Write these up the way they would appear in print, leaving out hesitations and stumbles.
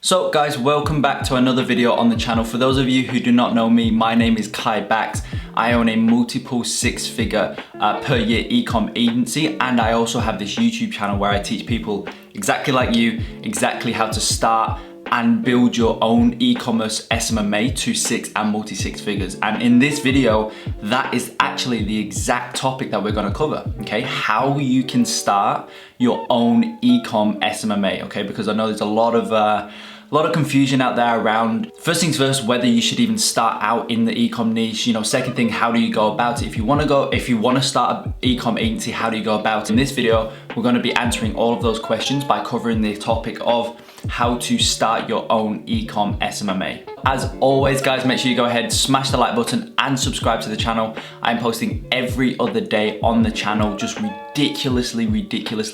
So guys, welcome back to another video on the channel. For those of you who do not know me, my name is Kai Bax. I own a multiple six-figure per year e-com agency, and I also have this YouTube channel where I teach people exactly like you, exactly how to start and build your own e-commerce SMMA to six and multi six figures. And in this video, that is actually the exact topic that we're gonna cover, okay? How you can start your own e-com SMMA, okay? Because I know there's a lot of confusion out there around, first things first, whether you should even start out in the e-com niche. Second thing, how do you go about it? If you want to start an e-com agency, how do you go about it? In this video, we're going to be answering all of those questions by covering the topic of how to start your own e-com SMMA. As always, guys, make sure you go ahead, smash the like button and subscribe to the channel. I'm posting every other day on the channel, just ridiculously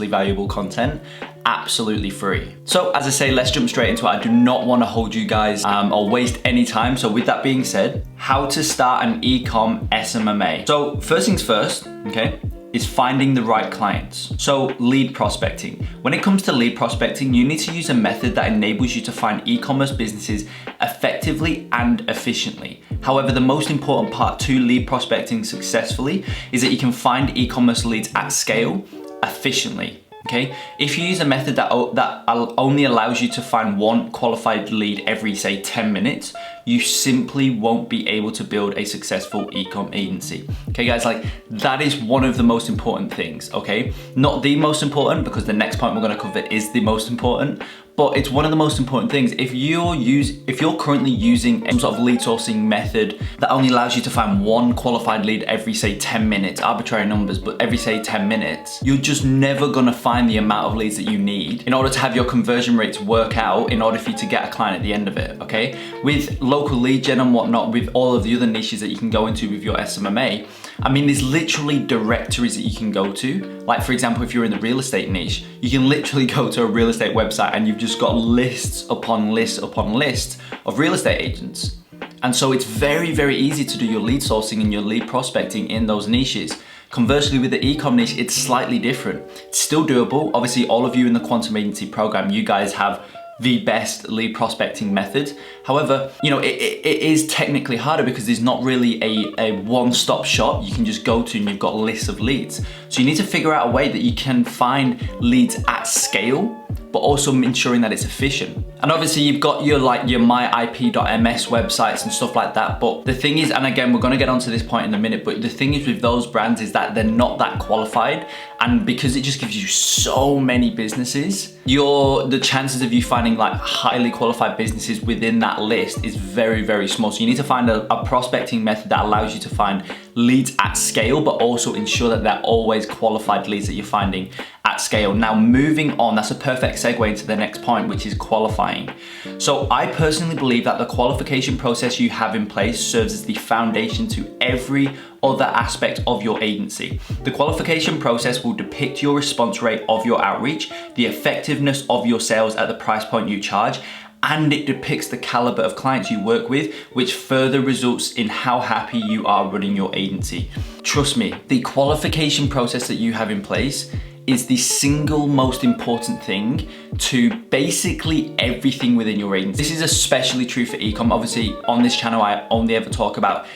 valuable content, absolutely free. So as I say, let's jump straight into it. I do not want to hold you guys or waste any time. So with that being said, how to start an e-com SMMA. So first things first, okay, is finding the right clients. So lead prospecting. When it comes to lead prospecting, you need to use a method that enables you to find e-commerce businesses effectively and efficiently. However, the most important part to lead prospecting successfully is that you can find e-commerce leads at scale efficiently. Okay, if you use a method that only allows you to find one qualified lead every, say, 10 minutes, you simply won't be able to build a successful e-com agency. Okay, guys, like that is one of the most important things, okay? Not the most important, because the next point we're gonna cover is the most important, but it's one of the most important things. If you're currently using some sort of lead sourcing method that only allows you to find one qualified lead every, say, 10 minutes, arbitrary numbers, but every, say, 10 minutes, you're just never gonna find the amount of leads that you need in order to have your conversion rates work out in order for you to get a client at the end of it, okay? With local lead gen and whatnot, with all of the other niches that you can go into with your SMMA, I mean, there's literally directories that you can go to. Like, for example, if you're in the real estate niche, you can literally go to a real estate website and you've just got lists upon lists upon lists of real estate agents. And so it's very easy to do your lead sourcing and your lead prospecting in those niches. Conversely, with the e-com niche, it's slightly different. It's still doable. Obviously, all of you in the Quantum Agency program, you guys have the best lead prospecting method. However, it is technically harder because there's not really a one-stop shop you can just go to and you've got lists of leads. So you need to figure out a way that you can find leads at scale, but also ensuring that it's efficient. And obviously you've got your myip.ms websites and stuff like that. But the thing is, and again, we're gonna get onto this point in a minute, but the thing is with those brands is that they're not that qualified. And because it just gives you so many businesses, the chances of you finding like highly qualified businesses within that list is very small. So you need to find a prospecting method that allows you to find leads at scale, but also ensure that they're always qualified leads that you're finding at scale. Now, moving on, that's a perfect segue into the next point, which is qualifying. So I personally believe that the qualification process you have in place serves as the foundation to every other aspect of your agency. The qualification process will depict your response rate of your outreach, the effectiveness of your sales at the price point you charge, and it depicts the caliber of clients you work with, which further results in how happy you are running your agency. Trust me, the qualification process that you have in place is the single most important thing to basically everything within your agency. This is especially true for e-com. Obviously, on this channel, I only ever talk about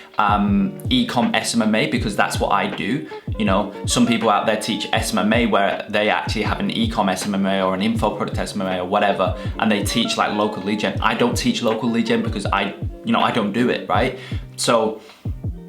e-com SMMA because that's what I do. Some people out there teach SMMA where they actually have an e-com SMMA or an info product SMMA or whatever, and they teach like local lead gen. I don't teach local lead gen because I don't do it, right? So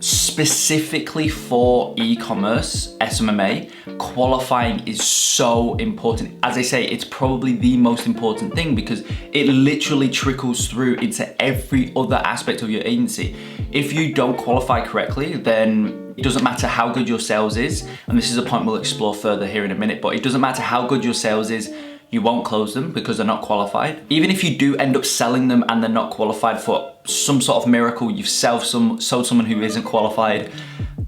specifically for e-commerce SMMA, qualifying is so important. As I say, it's probably the most important thing because it literally trickles through into every other aspect of your agency. If you don't qualify correctly, then it doesn't matter how good your sales is, and this is a point we'll explore further here in a minute, but it doesn't matter how good your sales is, you won't close them because they're not qualified. Even if you do end up selling them and they're not qualified, for some sort of miracle, you've sold someone who isn't qualified,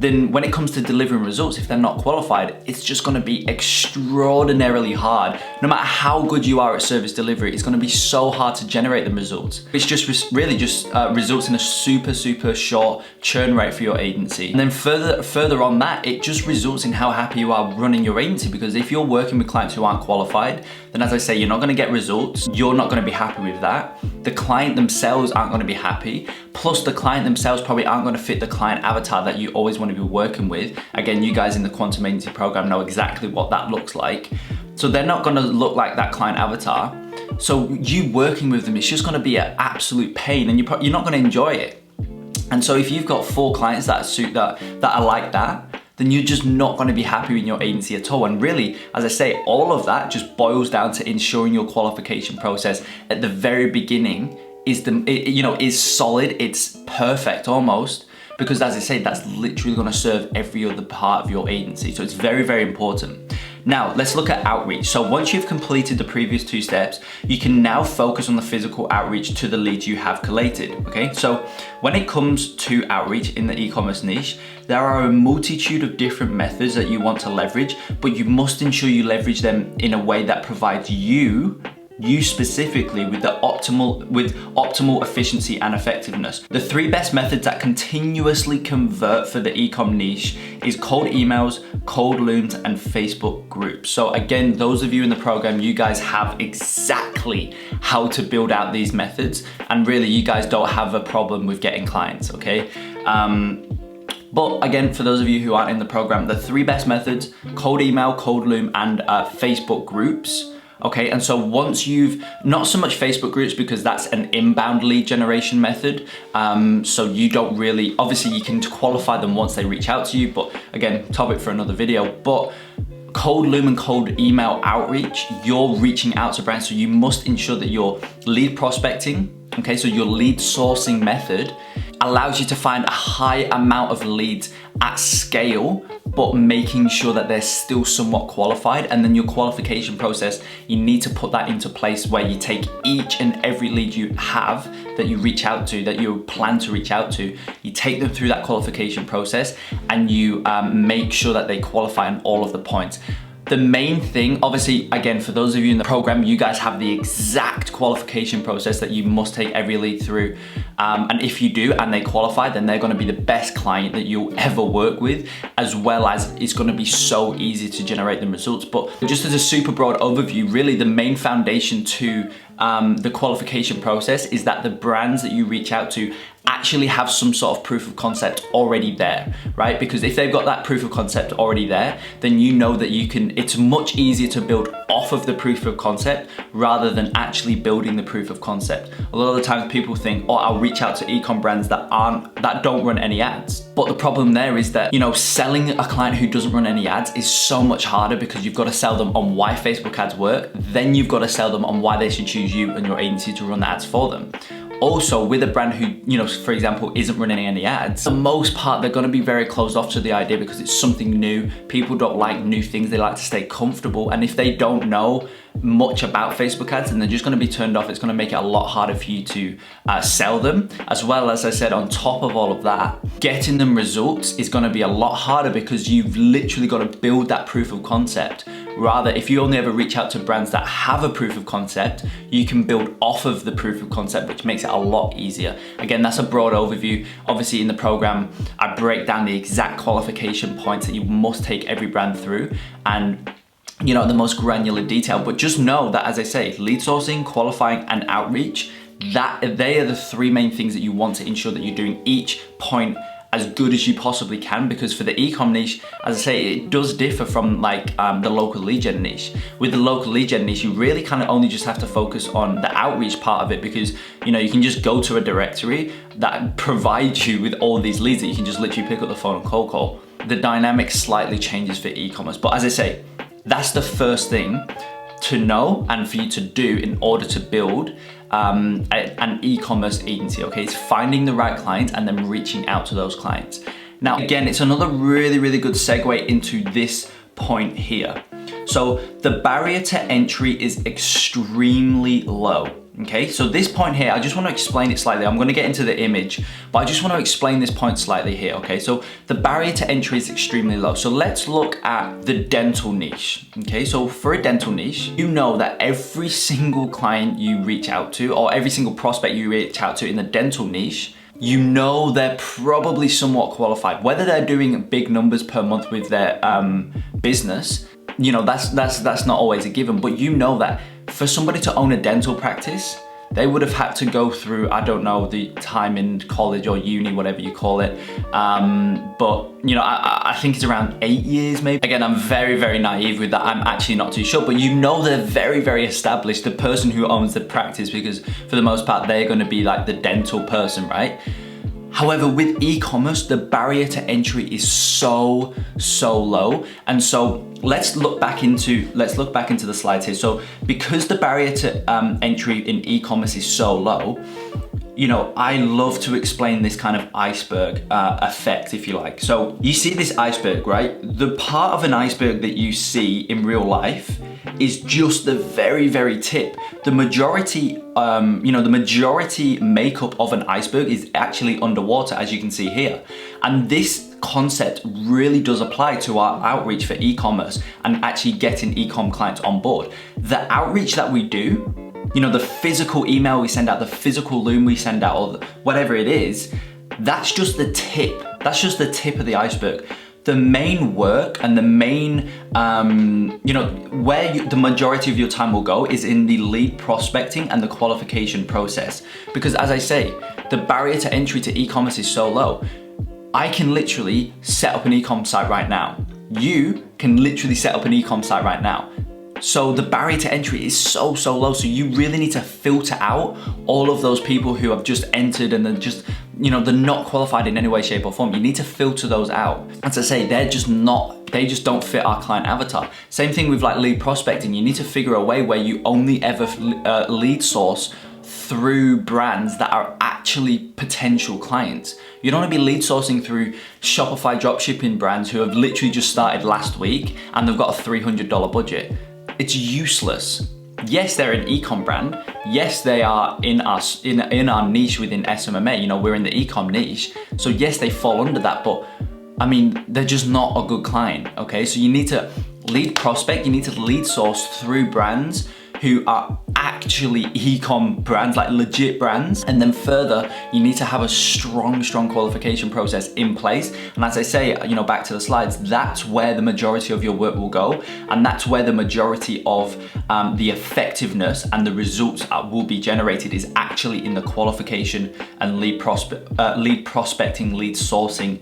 then when it comes to delivering results, if they're not qualified, it's just gonna be extraordinarily hard. No matter how good you are at service delivery, it's gonna be so hard to generate the results. It's just really just results in a super short churn rate for your agency. And then further on that, it just results in how happy you are running your agency, because if you're working with clients who aren't qualified, then as I say, you're not gonna get results, you're not gonna be happy with that. The client themselves aren't gonna be happy, plus the client themselves probably aren't gonna fit the client avatar that you always wanna be working with. Again, you guys in the Quantum Agency program know exactly what that looks like. So they're not gonna look like that client avatar. So you working with them, it's just gonna be an absolute pain, and you're not gonna enjoy it. And so if you've got 4 clients that are like that, then you're just not going to be happy in your agency at all. And really, as I say, all of that just boils down to ensuring your qualification process at the very beginning is solid, it's perfect almost, because as I say, that's literally going to serve every other part of your agency. So it's very important. Now, let's look at outreach. So once you've completed the previous 2 steps, you can now focus on the physical outreach to the leads you have collated, okay? So when it comes to outreach in the e-commerce niche, there are a multitude of different methods that you want to leverage, but you must ensure you leverage them in a way that provides you specifically with optimal efficiency and effectiveness. The 3 best methods that continuously convert for the e-com niche is cold emails, cold looms, and Facebook groups. So again, those of you in the program, you guys have exactly how to build out these methods, and really you guys don't have a problem with getting clients, okay? But again, for those of you who aren't in the program, the 3 best methods: cold email, cold loom, and Facebook groups. Okay, and so once not so much Facebook groups, because that's an inbound lead generation method. So you don't really, obviously you can qualify them once they reach out to you, but again, topic for another video. But cold loom and cold email outreach, you're reaching out to brands, so you must ensure that your lead prospecting, okay, so your lead sourcing method allows you to find a high amount of leads at scale, but making sure that they're still somewhat qualified. And then your qualification process, you need to put that into place where you take each and every lead you have that you reach out to, that you plan to reach out to, you take them through that qualification process, and you make sure that they qualify on all of the points. The main thing, obviously, again, for those of you in the program, you guys have the exact qualification process that you must take every lead through. And if you do and they qualify, then they're gonna be the best client that you'll ever work with, as well as it's gonna be so easy to generate the results. But just as a super broad overview, really the main foundation to the qualification process is that the brands that you reach out to actually have some sort of proof of concept already there, right? Because if they've got that proof of concept already there, then you know that it's much easier to build off of the proof of concept rather than actually building the proof of concept. A lot of the times people think, oh, I'll reach out to e-com brands that don't run any ads. But the problem there is that, selling a client who doesn't run any ads is so much harder, because you've got to sell them on why Facebook ads work, then you've got to sell them on why they should choose you and your agency to run the ads for them. Also, with a brand who, for example, isn't running any ads, for the most part, they're gonna be very closed off to the idea, because it's something new. People don't like new things, they like to stay comfortable. And if they don't know much about Facebook ads, then they're just gonna be turned off. It's gonna make it a lot harder for you to sell them. As well, as I said, on top of all of that, getting them results is gonna be a lot harder, because you've literally gotta build that proof of concept. Rather, if you only ever reach out to brands that have a proof of concept, you can build off of the proof of concept, which makes it a lot easier. Again, that's a broad overview. Obviously in the program, I break down the exact qualification points that you must take every brand through, and the most granular detail. But just know that, as I say, lead sourcing, qualifying, and outreach, they are the 3 main things that you want to ensure that you're doing each point as good as you possibly can, because for the e-com niche, as I say, it does differ from the local lead gen niche. With the local lead gen niche, you really kind of only just have to focus on the outreach part of it, because you can just go to a directory that provides you with all these leads that you can just literally pick up the phone and cold call. The dynamic slightly changes for e-commerce, but as I say, that's the first thing to know and for you to do in order to build an e-commerce agency, okay? It's finding the right clients and then reaching out to those clients. Now, again, it's another really good segue into this point here. So the barrier to entry is extremely low, Okay, so this point here, I just want to explain it slightly. I'm going to get into the image, but I just want to explain this point slightly here. Okay, so the barrier to entry is extremely low. So let's look at the dental niche. Okay, so for a dental niche, you know that every single client you reach out to, or every single prospect you reach out to in the dental niche, you know they're probably somewhat qualified. Whether they're doing big numbers per month with their business, you know, that's not always a given, but you know that for somebody to own a dental practice, they would have had to go through, I don't know, the time in college or uni, whatever you call it. But, you know, I think it's around 8 years maybe. Again, I'm very, very naive with that. I'm actually not too sure, but you know they're very, very established, the person who owns the practice, because for the most part, they're gonna be like the dental person, right? However, with e-commerce, the barrier to entry is so low. And so let's look back into the slides here. So because the barrier to entry in e-commerce is so low, you know, I love to explain this kind of iceberg effect, if you like. So you see this iceberg, right? The part of an iceberg that you see in real life is just the very, very tip. The majority, the majority makeup of an iceberg is actually underwater, as you can see here. And this concept really does apply to our outreach for e-commerce and actually getting e-com clients on board. The outreach that we do, you know, the physical email we send out, the physical loom we send out, or whatever it is, that's just the tip. That's just the tip of the iceberg. The main work and the main, the majority of your time will go is in the lead prospecting and the qualification process. Because as I say, the barrier to entry to e-commerce is so low. I can literally set up an e-com site right now. You can literally set up an e-com site right now. So the barrier to entry is so low. So you really need to filter out all of those people who have just entered and they're just, you know, they're not qualified in any way, shape or form. You need to filter those out. As I say, they just don't fit our client avatar. Same thing with like lead prospecting. You need to figure a way where you only ever lead source through brands that are actually potential clients. You don't want to be lead sourcing through Shopify dropshipping brands who have literally just started last week and they've got a $300 budget. It's useless. Yes, they're an e-com brand. Yes, they are in our niche within SMMA. You know, we're in the e-com niche. So yes, they fall under that, but I mean, they're just not a good client, okay? So you need to lead prospect, you need to lead source through brands who are actually e-com brands, like legit brands. And then further, you need to have a strong qualification process in place. And as I say, you know, back to the slides, that's where the majority of your work will go. And that's where the majority of the effectiveness and the results will be generated is actually in the qualification and lead prospecting, lead sourcing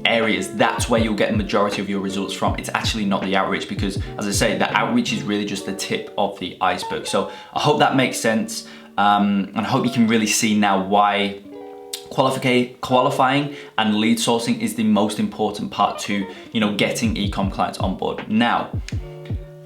areas. That's where you'll get the majority of your results from. It's actually not the outreach, because as I say, the outreach is really just the tip of the iceberg. So I hope that makes sense, and I hope you can really see now why qualifying and lead sourcing is the most important part to, you know, getting e-com clients on board. Now,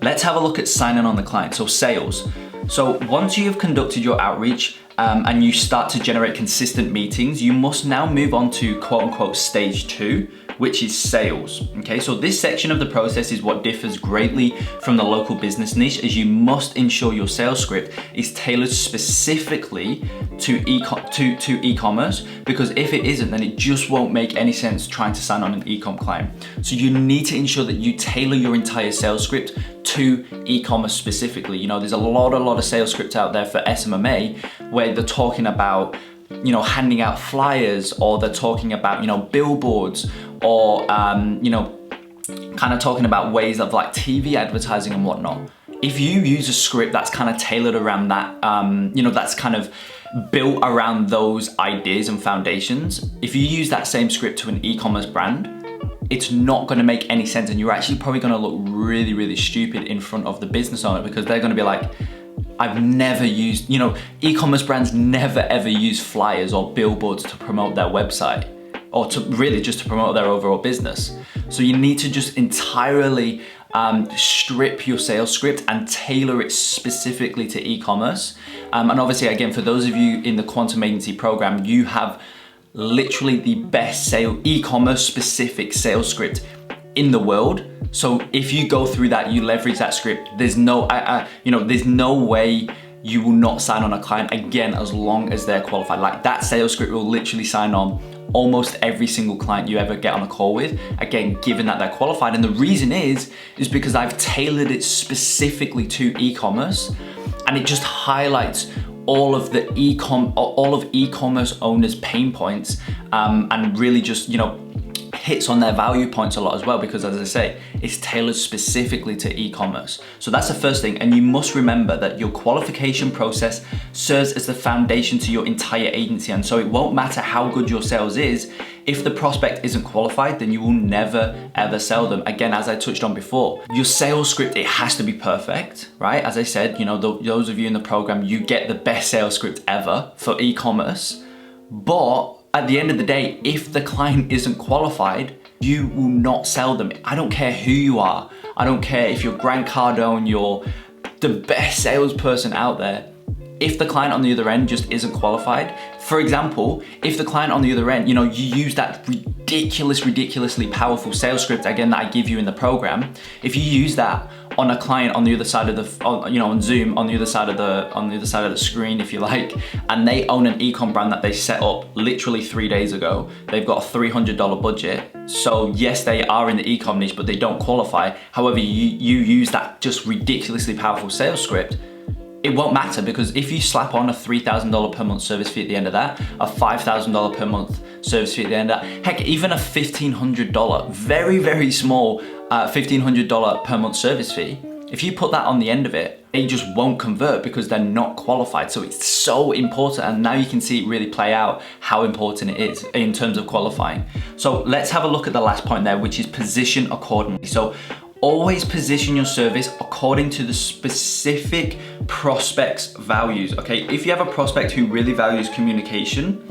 let's have a look at signing on the client. So sales. So once you have conducted your outreach and you start to generate consistent meetings, you must now move on to quote unquote stage 2, which is sales. Okay, so this section of the process is what differs greatly from the local business niche, as you must ensure your sales script is tailored specifically to e-commerce, because if it isn't, then it just won't make any sense trying to sign on an e-com client. So you need to ensure that you tailor your entire sales script to e-commerce specifically. You know, there's a lot of sales scripts out there for SMMA where they're talking about, you know, handing out flyers, or they're talking about, you know, billboards, or you know, kind of talking about ways of like TV advertising and whatnot. If you use a script that's kind of tailored around that, you know, that's kind of built around those ideas and foundations, if you use that same script to an e-commerce brand, it's not going to make any sense, and you're actually probably going to look really stupid in front of the business owner, because they're going to be like, I've never used, you know, e-commerce brands never ever use flyers or billboards to promote their website, or to really just to promote their overall business. So you need to just entirely strip your sales script and tailor it specifically to e-commerce. And obviously, again, for those of you in the Quantum Agency program, you have literally the best e-commerce specific sales script in the world. So if you go through that, you leverage that script, there's no, there's no way you will not sign on a client again as long as they're qualified. Like that sales script will literally sign on almost every single client you ever get on a call with, again, given that they're qualified. And the reason is because I've tailored it specifically to e-commerce, and it just highlights all of e-commerce owners' pain points, and really just, you know, hits on their value points a lot as well, because as I say, it's tailored specifically to e-commerce. So that's the first thing. And you must remember that your qualification process serves as the foundation to your entire agency. And so it won't matter how good your sales is, if the prospect isn't qualified, then you will never ever sell them. Again, as I touched on before, your sales script, it has to be perfect, right? As I said, you know, those of you in the program, you get the best sales script ever for e-commerce. But at the end of the day, if the client isn't qualified, you will not sell them. I don't care who you are. I don't care if you're Grant Cardone, you're the best salesperson out there. If the client on the other end just isn't qualified, for example, if the client on the other end, you know, you use that ridiculously powerful sales script, again, that I give you in the program, if you use that on a client on the other side of the, you know, on Zoom, on the other side of the screen, if you like, and they own an e-com brand that they set up literally 3 days ago, they've got a $300 budget. So yes, they are in the e-com niche, but they don't qualify. However, you use that just ridiculously powerful sales script, it won't matter, because if you slap on a $3,000 per month service fee at the end of that, a $5,000 per month service fee at the end of that, heck, even a $1,500, very small $1,500 per month service fee, if you put that on the end of it, it just won't convert because they're not qualified. So it's so important, and now you can see it really play out how important it is in terms of qualifying. So let's have a look at the last point there, which is position accordingly. So always position your service according to the specific prospect's values, okay? If you have a prospect who really values communication,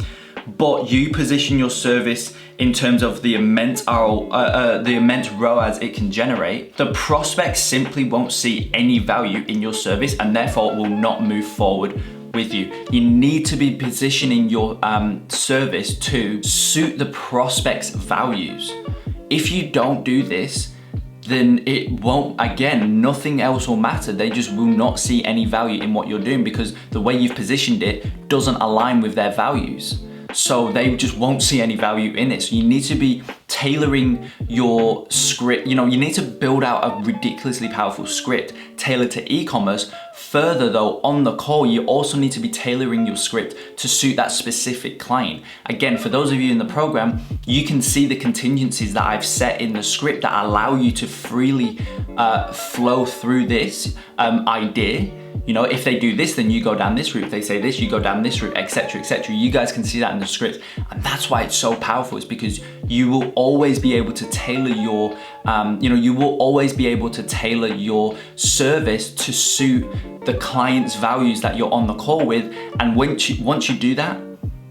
but you position your service in terms of the immense ROAS it can generate, the prospect simply won't see any value in your service, and therefore will not move forward with you. You need to be positioning your service to suit the prospect's values. If you don't do this, then it won't, again, nothing else will matter. They just will not see any value in what you're doing because the way you've positioned it doesn't align with their values. So they just won't see any value in it. So you need to be tailoring your script. You know, you need to build out a ridiculously powerful script tailored to e-commerce. Further though, on the call, you also need to be tailoring your script to suit that specific client. Again, for those of you in the program, you can see the contingencies that I've set in the script that allow you to freely flow through this idea. You know, if they do this, then you go down this route. If they say this, you go down this route, etc., etc. You guys can see that in the script. And that's why it's so powerful. It's because you will always be able to tailor your, you will always be able to tailor your service to suit the client's values that you're on the call with. And once you do that,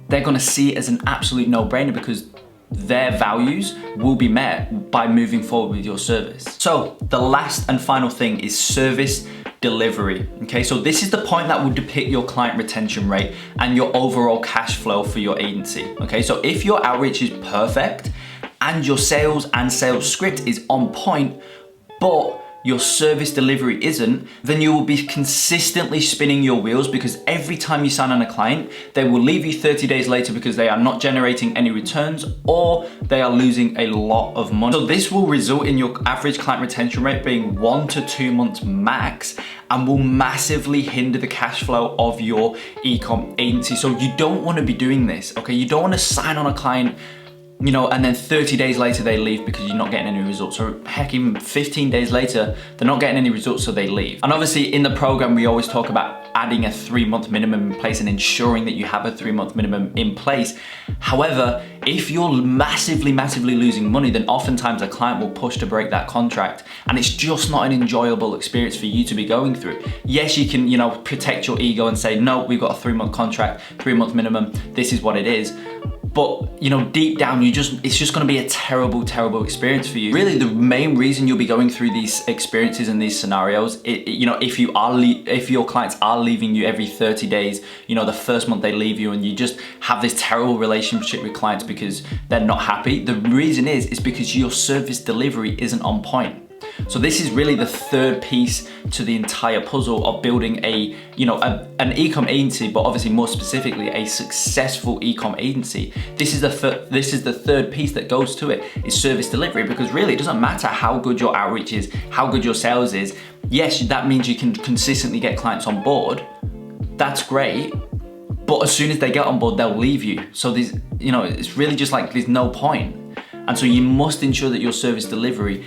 they're gonna see it as an absolute no-brainer because their values will be met by moving forward with your service. So the last and final thing is service delivery. Okay, so this is the point that will depict your client retention rate and your overall cash flow for your agency. Okay, so if your outreach is perfect and your sales and sales script is on point, but your service delivery isn't, then you will be consistently spinning your wheels because every time you sign on a client, they will leave you 30 days later because they are not generating any returns or they are losing a lot of money. So this will result in your average client retention rate being 1 to 2 months max and will massively hinder the cash flow of your e-com agency. So you don't want to be doing this, okay? You don't want to sign on a client, you know, and then 30 days later they leave because you're not getting any results, or heck, even 15 days later, they're not getting any results, so they leave. And obviously in the program, we always talk about adding a 3-month minimum in place and ensuring that you have a 3-month minimum in place. However, if you're massively losing money, then oftentimes a client will push to break that contract, and it's just not an enjoyable experience for you to be going through. Yes, you can, you know, protect your ego and say, no, we've got a 3-month contract, 3-month minimum, this is what it is. But, you know, deep down, it's just gonna be a terrible experience for you. Really, the main reason you'll be going through these experiences and these scenarios, you know, if your clients are leaving you every 30 days, you know, the first month they leave you and you just have this terrible relationship with clients because they're not happy, the reason is because your service delivery isn't on point. So this is really the third piece to the entire puzzle of building a, an e-com agency, but obviously more specifically a successful e-com agency. This is the third piece that goes to it, is service delivery, because really it doesn't matter how good your outreach is, how good your sales is. Yes, that means you can consistently get clients on board. That's great. But as soon as they get on board, they'll leave you. So there's, it's really just like there's no point. And so you must ensure that your service delivery,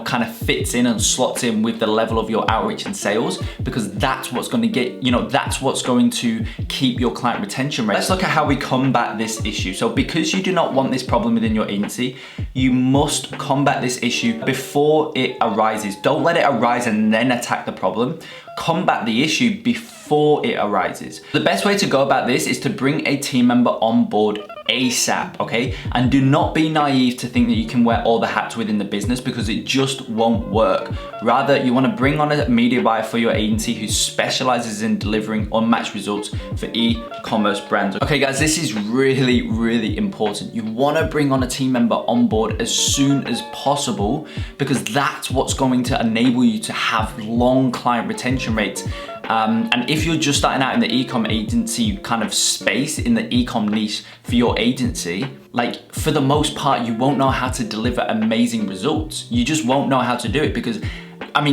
kind of fits in and slots in with the level of your outreach and sales, because that's what's going to get, that's what's going to keep your client retention rate. Let's look at how we combat this issue. So because you do not want this problem within your agency, you must combat this issue before it arises. Don't let it arise and then attack the problem. Combat the issue before it arises. The best way to go about this is to bring a team member on board ASAP, okay? And do not be naive to think that you can wear all the hats within the business, because it just won't work. Rather, you want to bring on a media buyer for your agency who specializes in delivering unmatched results for e-commerce brands. Okay guys, this is really, really important. You want to bring on a team member on board as soon as possible, because that's what's going to enable you to have long client retention rates. And if you're just starting out in the e-com agency kind of space, in the e-com niche for your agency, like for the most part, you won't know how to deliver amazing results. You just won't know how to do it, because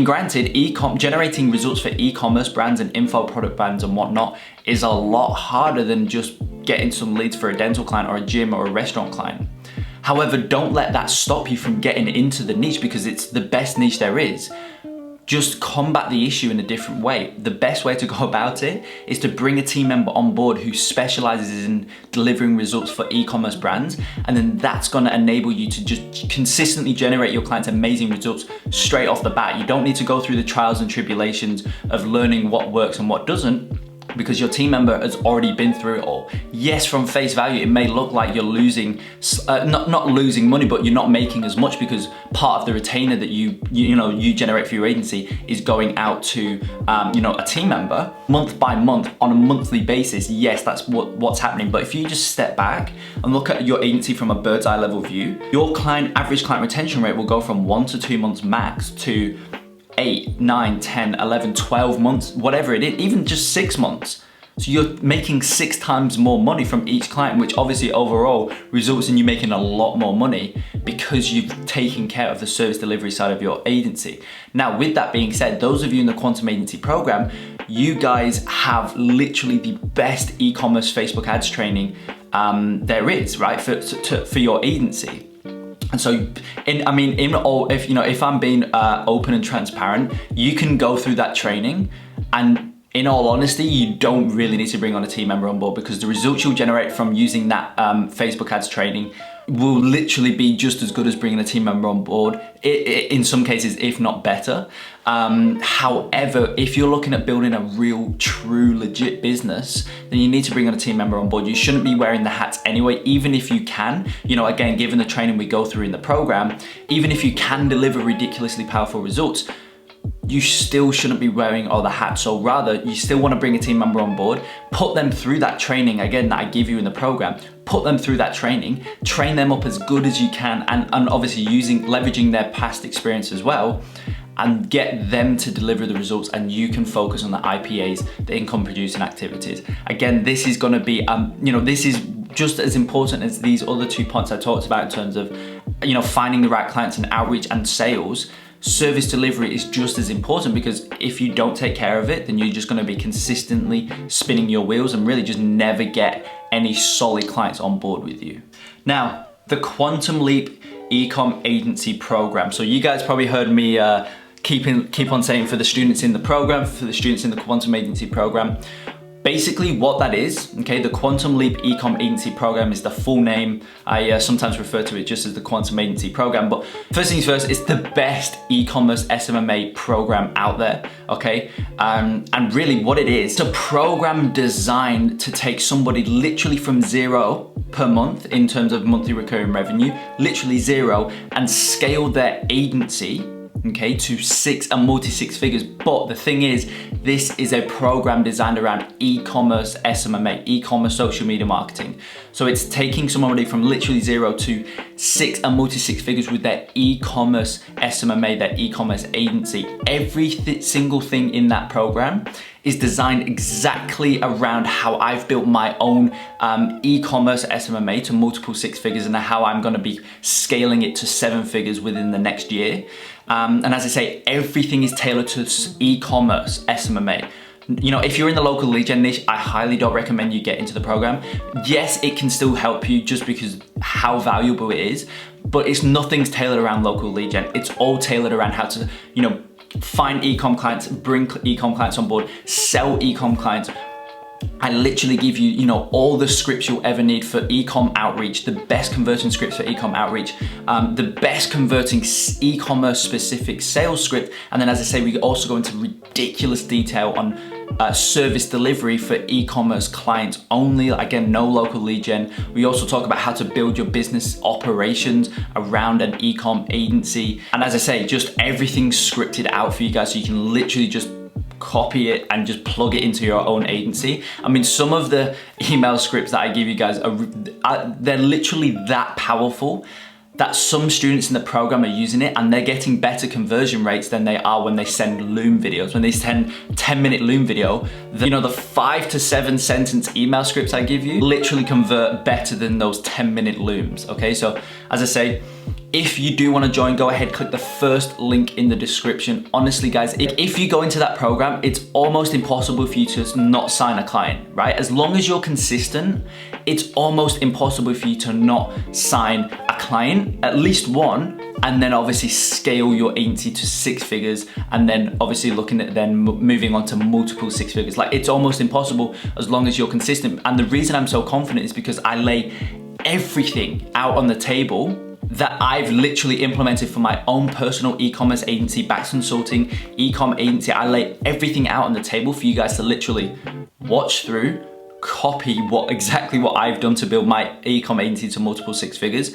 granted, generating results for e-commerce brands and info product brands and whatnot is a lot harder than just getting some leads for a dental client or a gym or a restaurant client. However, don't let that stop you from getting into the niche, because it's the best niche there is. Just combat the issue in a different way. The best way to go about it is to bring a team member on board who specializes in delivering results for e-commerce brands, and then that's gonna enable you to just consistently generate your clients amazing results straight off the bat. You don't need to go through the trials and tribulations of learning what works and what doesn't, because your team member has already been through it all. Yes, from face value, it may look like you're losing, not losing money, but you're not making as much, because part of the retainer that you generate for your agency is going out to a team member month by month on a monthly basis. Yes, that's what's happening. But if you just step back and look at your agency from a bird's eye level view, your average client retention rate will go from 1 to 2 months max to 8, 9, 10, 11, 12 months, whatever it is, even just 6 months. So you're making 6 times more money from each client, which obviously overall results in you making a lot more money, because you've taken care of the service delivery side of your agency. Now, with that being said, those of you in the Quantum Agency program, you guys have literally the best e-commerce Facebook ads training there is, right, for your agency. And so, if I'm being open and transparent, you can go through that training, and in all honesty, you don't really need to bring on a team member on board, because the results you'll generate from using that Facebook ads training will literally be just as good as bringing a team member on board, in some cases, if not better. However, if you're looking at building a real, true, legit business, then you need to bring on a team member on board. You shouldn't be wearing the hats anyway, even if you can, again, given the training we go through in the program, even if you can deliver ridiculously powerful results, you still shouldn't be wearing all the hats. So rather, you still want to bring a team member on board, put them through that training, again, that I give you in the program, put them through that training, train them up as good as you can, and obviously leveraging their past experience as well, and get them to deliver the results, and you can focus on the IPAs, the income producing activities. Again, this is gonna be, this is just as important as these other 2 points I talked about in terms of, finding the right clients and outreach and sales. Service delivery is just as important, because if you don't take care of it, then you're just gonna be consistently spinning your wheels and really just never get any solid clients on board with you. Now, the Quantum Leap Ecom Agency program. So you guys probably heard me keep on saying, for the students in the program, for the students in the Quantum Agency program. Basically what that is, okay, the Quantum Leap Ecom Agency program is the full name. I sometimes refer to it just as the Quantum Agency program, but first things first, it's the best e-commerce SMMA program out there, okay? And really what it is, it's a program designed to take somebody literally from 0 per month in terms of monthly recurring revenue, literally 0, and scale their agency, okay, to multi-6 figures. But the thing is, this is a program designed around e-commerce SMMA, e-commerce social media marketing. So it's taking somebody from literally 0 to multi six figures with their e-commerce SMMA, their e-commerce agency. Every single thing in that program is designed exactly around how I've built my own e-commerce SMMA to multiple six figures, and how I'm gonna be scaling it to 7 figures within the next year. And as I say, everything is tailored to e-commerce SMMA. You know, if you're in the local lead gen niche, I highly don't recommend you get into the program. Yes, it can still help you just because how valuable it is, but nothing's tailored around local lead gen. It's all tailored around how to, you know, find e-com clients, bring e-com clients on board, sell e-com clients. I literally give you, you know, all the scripts you'll ever need for e-com outreach, the best converting scripts for e-com outreach, the best converting e-commerce specific sales script. And then, as I say, we also go into ridiculous detail on service delivery for e-commerce clients only. Again, no local lead gen. We also talk about how to build your business operations around an e-com agency. And as I say, just everything's scripted out for you guys, so you can literally just copy it and just plug it into your own agency. I mean, some of the email scripts that I give you guys they're literally that powerful that some students in the program are using it, and they're getting better conversion rates than they are when they send Loom videos. When they send 10-minute Loom video, the 5 to 7 sentence email scripts I give you literally convert better than those 10-minute Looms, okay? So as I say, if you do want to join, go ahead, click the first link in the description. Honestly, guys, if you go into that program, it's almost impossible for you to not sign a client, right? As long as you're consistent, it's almost impossible for you to not sign a client, at least one, and then obviously scale your agency to 6 figures, and then obviously looking at then moving on to multiple 6 figures. Like, it's almost impossible as long as you're consistent. And the reason I'm so confident is because I lay everything out on the table that I've literally implemented for my own personal e-commerce agency, Bax Consulting, e-com agency. I lay everything out on the table for you guys to literally watch through, copy exactly what I've done to build my e-com agency to multiple 6 figures,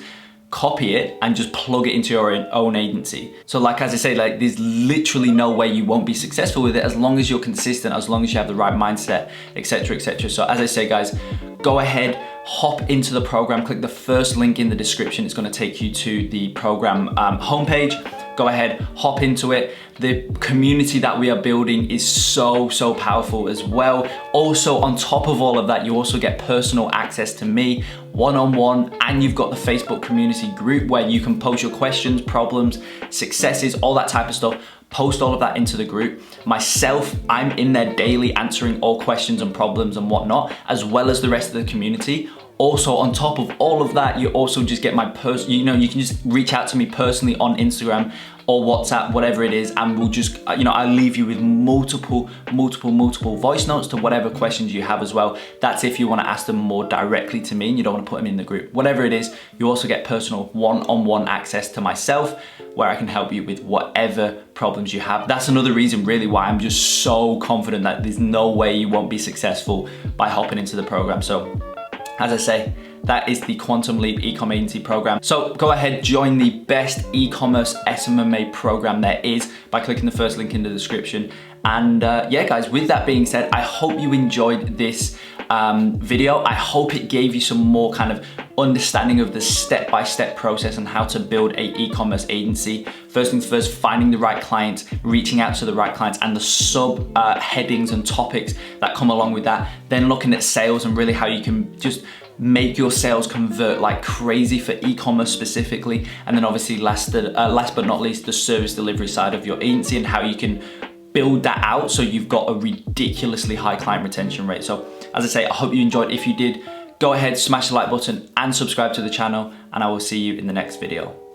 copy it and just plug it into your own agency. So like, as I say, like, there's literally no way you won't be successful with it as long as you're consistent, as long as you have the right mindset, etc., etc. So as I say, guys, go ahead, hop into the program, click the first link in the description. It's going to take you to the program homepage. Go ahead, hop into it. The community that we are building is so powerful as well. Also, on top of all of that, you also get personal access to me one-on-one, and you've got the Facebook community group where you can post your questions, problems, successes, all that type of stuff. Post all of that into the group. Myself, I'm in there daily answering all questions and problems and whatnot, as well as the rest of the community. Also, on top of all of that, you also just get my you can just reach out to me personally on Instagram or WhatsApp, whatever it is, and we'll just, I leave you with multiple voice notes to whatever questions you have as well. That's if you want to ask them more directly to me and you don't want to put them in the group. Whatever it is, you also get personal one-on-one access to myself, where I can help you with whatever problems you have. That's another reason really why I'm just so confident that there's no way you won't be successful by hopping into the program. So as I say, that is the Quantum Leap Ecom Agency program. So go ahead, join the best e-commerce SMMA program there is by clicking the first link in the description. And yeah, guys, with that being said, I hope you enjoyed this video. I hope it gave you some more kind of understanding of the step-by-step process on how to build a e-commerce agency. First things first, finding the right clients, reaching out to the right clients, and the sub headings and topics that come along with that. Then looking at sales and really how you can just make your sales convert like crazy for e-commerce specifically. And then obviously last but not least, the service delivery side of your agency and how you can build that out so you've got a ridiculously high client retention rate. So as I say, I hope you enjoyed. If you did, go ahead, smash the like button and subscribe to the channel, and I will see you in the next video.